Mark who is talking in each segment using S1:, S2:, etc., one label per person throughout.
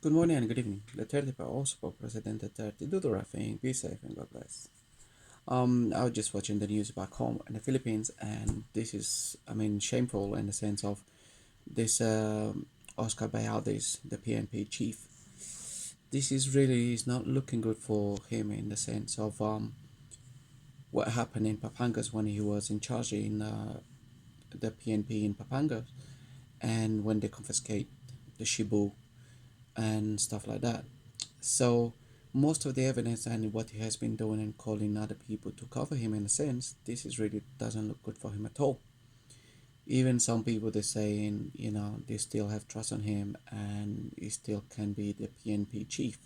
S1: Good morning and good evening. Let's also President Duterte, do the right thing, be safe and God bless. I was just watching the news back home in the Philippines, and this is, shameful in the sense of this Oscar Bayaldes, the PNP chief. This is not looking good for him in the sense of what happened in Papangas when he was in charge in the PNP in Papangas, and when they confiscate the Shibu and stuff like that. So most of the evidence and what he has been doing and calling other people to cover him in a sense, this is really doesn't look good for him at all. Even some people they're saying, they still have trust on him and he still can be the PNP chief.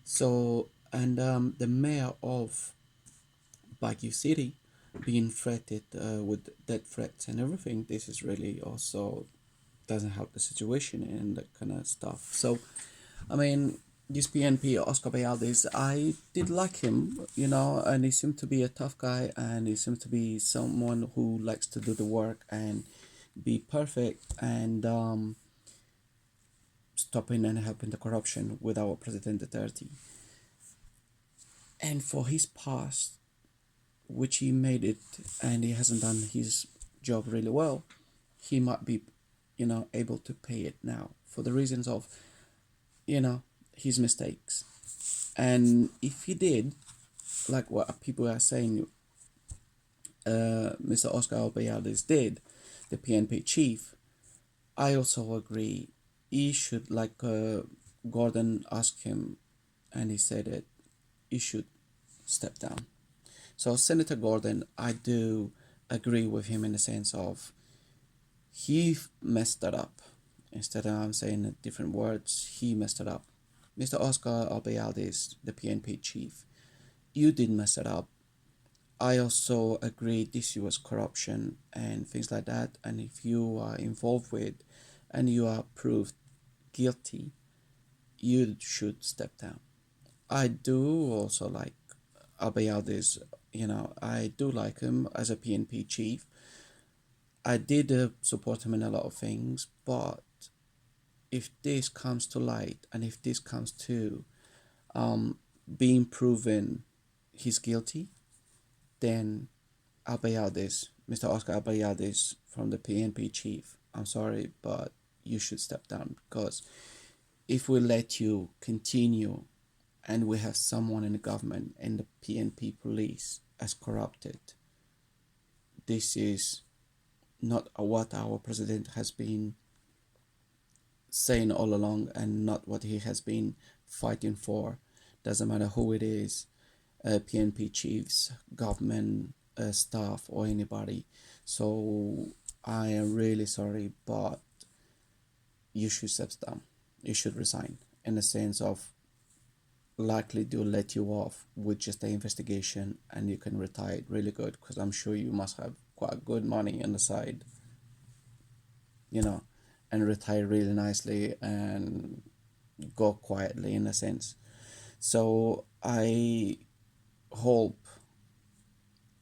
S1: So and the mayor of Baguio City being threatened with death threats and everything, this is really also doesn't help the situation and that kind of stuff. So I mean, this PNP, Oscar Bayaldes, I did like him, and he seemed to be a tough guy and he seemed to be someone who likes to do the work and be perfect and stopping and helping the corruption with our President Duterte. And for his past, which he made it and he hasn't done his job really well, he might be, able to pay it now for the reasons of, you know, his mistakes. And if he did, like what people are saying, Mr. Oscar Albayaldes did, the PNP chief, I also agree. He should, like Gordon asked him, and he said it, he should step down. So, Senator Gordon, I do agree with him in the sense of he messed it up. Instead of I'm saying different words, he messed it up. Mr. Oscar Albayaldes, the PNP chief, you did mess it up. I also agree this was corruption and things like that. And if you are involved with and you are proved guilty, you should step down. I do also like Abayaldes, I do like him as a PNP chief. I did support him in a lot of things, but if this comes to light and if this comes to um, being proven he's guilty, then Albayaldes, Mr. Oscar Albayaldes from the PNP chief, I'm sorry, but you should step down because if we let you continue and we have someone in the government and the PNP police as corrupted, this is not what our president has been saying all along and not what he has been fighting for. Doesn't matter who it is, PNP chiefs, government staff, or anybody. So I am really sorry, but you should step down. You should resign in the sense of likely to let you off with just the investigation and you can retire really good because I'm sure you must have quite good money on the side, you know, and retire really nicely and go quietly in a sense. So I hope,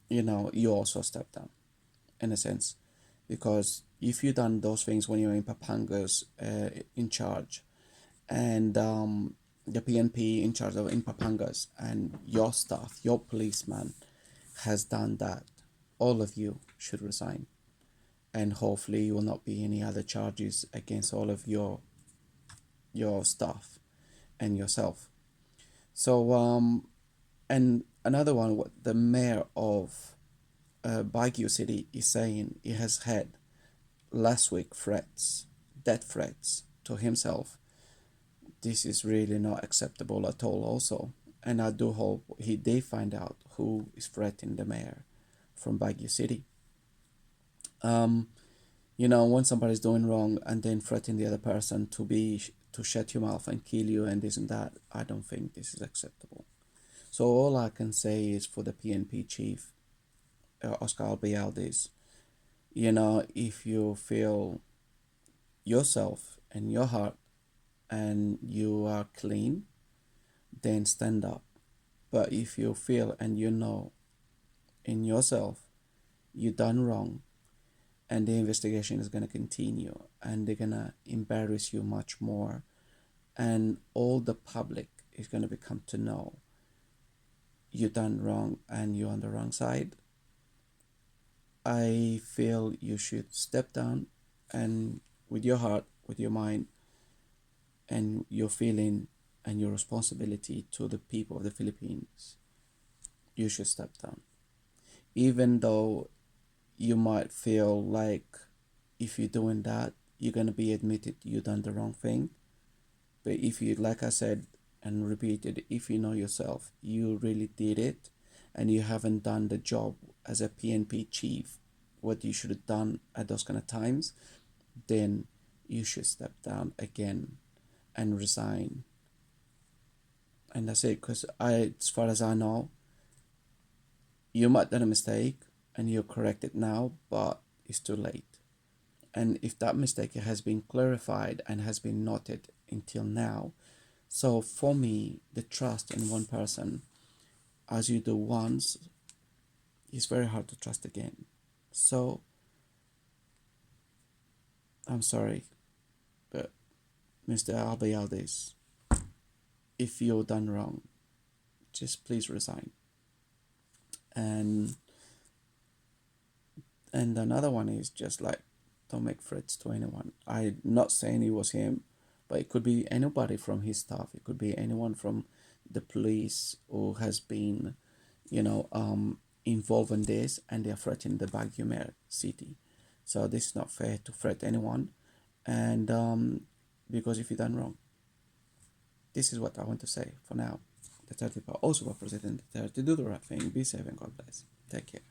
S1: you also step down in a sense because if you done those things when you're in Papangas in charge and the PNP in charge of in Papangas and your staff, your policeman has done that, all of you should resign and hopefully you will not be any other charges against all of your staff and yourself. So and another one, what the mayor of Baguio City is saying, he has had last week threats, death threats to himself. This is really not acceptable at all also. And I do hope they find out who is threatening the mayor from Baguio City. Um, when somebody's doing wrong and then threaten the other person to shut your mouth and kill you and this and that, I don't think this is acceptable. So all I can say is for the PNP chief, Oscar Albayaldes, if you feel yourself and your heart and you are clean, then stand up. But if you feel and you know in yourself you done wrong and the investigation is going to continue and they're going to embarrass you much more and all the public is going to become to know you done wrong and you're on the wrong side, I feel you should step down and with your heart, with your mind, and your feeling and your responsibility to the people of the Philippines, you should step down. Even though you might feel like if you're doing that, you're going to be admitted you done the wrong thing. But if you, like I said and repeated, if you know yourself, you really did it and you haven't done the job as a PNP chief, what you should have done at those kind of times, then you should step down again and resign. And that's it, because as far as I know, you might have done a mistake and you correct it now, but it's too late. And if that mistake has been clarified and has been noted until now, so for me, the trust in one person, as you do once, is very hard to trust again. So I'm sorry, but Mr. Albayaldes, if you're done wrong, just please resign. And another one is just like, don't make threats to anyone. I'm not saying it was him, but it could be anybody from his staff. It could be anyone from the police who has been, involved in this, and they're threatening the Baguio Mayor city. So this is not fair to threat anyone, and because if you done wrong, this is what I want to say for now. The 30 people also representing the 30. Do the right thing. Be safe and God bless. Take care.